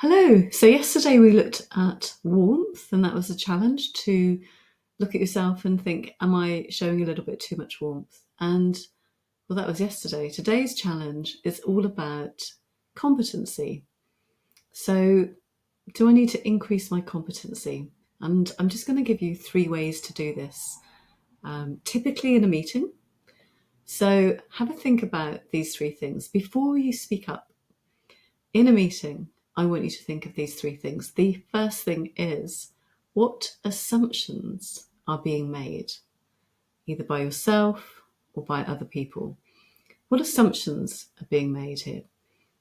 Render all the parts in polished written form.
Hello. So yesterday we looked at warmth, and that was a challenge to look at yourself and think, am I showing a little bit too much warmth? And well, that was yesterday. Today's challenge is all about competency. So do I need to increase my competency? And I'm just going to give you 3 ways to do this, typically in a meeting. So have a think about these 3 things before you speak up. In a meeting, I want you to think of these 3 things. The first thing is, what assumptions are being made, either by yourself or by other people? What assumptions are being made here?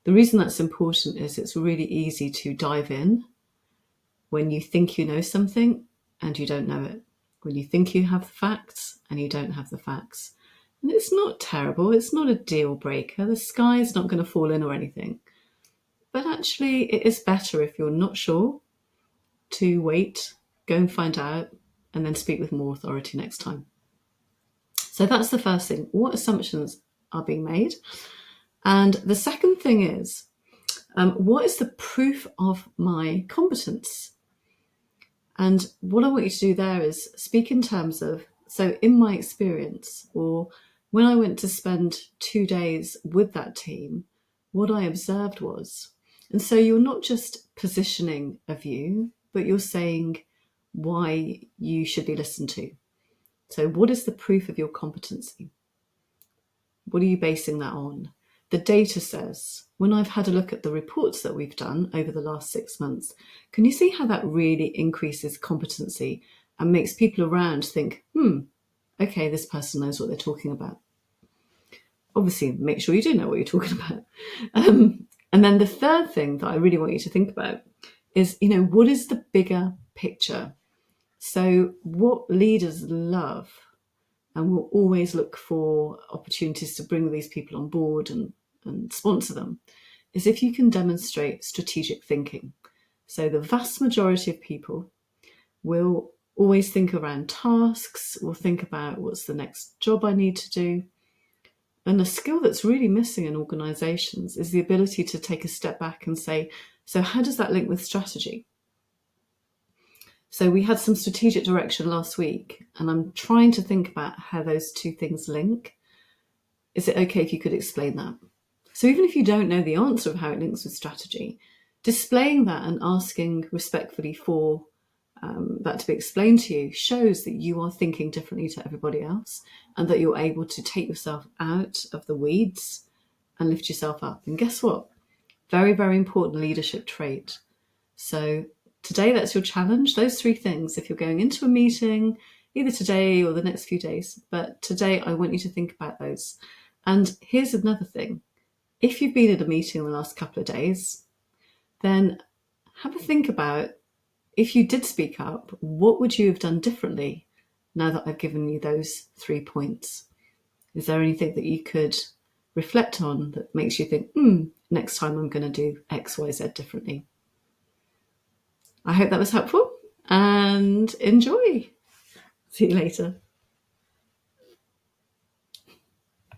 The reason that's important is it's really easy to dive in when you think you know something and you don't know it, when you think you have the facts and you don't have the facts. And it's not terrible, it's not a deal breaker, the sky is not going to fall in or anything. But actually, it is better if you're not sure to wait, go and find out, and then speak with more authority next time. So that's the first thing. What assumptions are being made? And the second thing is, what is the proof of my competence? And what I want you to do there is speak in terms of, so in my experience, or when I went to spend 2 days with that team, what I observed was, and so you're not just positioning a view, but you're saying why you should be listened to. So what is the proof of your competency? What are you basing that on? The data says, when I've had a look at the reports that we've done over the last 6 months, can you see how that really increases competency and makes people around think, okay, this person knows what they're talking about. Obviously, make sure you do know what you're talking about. And then the third thing that I really want you to think about is, what is the bigger picture? So what leaders love, and will always look for opportunities to bring these people on board and sponsor them, is if you can demonstrate strategic thinking. So the vast majority of people will always think around tasks, will think about what's the next job I need to do. And a skill that's really missing in organisations is the ability to take a step back and say, so how does that link with strategy? So we had some strategic direction last week, and I'm trying to think about how those 2 things link. Is it okay if you could explain that? So even if you don't know the answer of how it links with strategy, displaying that and asking respectfully for that to be explained to you shows that you are thinking differently to everybody else, and that you're able to take yourself out of the weeds and lift yourself up. And guess what? Very, very important leadership trait. So today, that's your challenge, those 3 things. If you're going into a meeting, either today or the next few days, but today I want you to think about those. And here's another thing. If you've been at a meeting in the last couple of days, then have a think about, if you did speak up, what would you have done differently now that I've given you those 3 points? Is there anything that you could reflect on that makes you think, next time I'm going to do X, Y, Z differently? I hope that was helpful, and enjoy. See you later.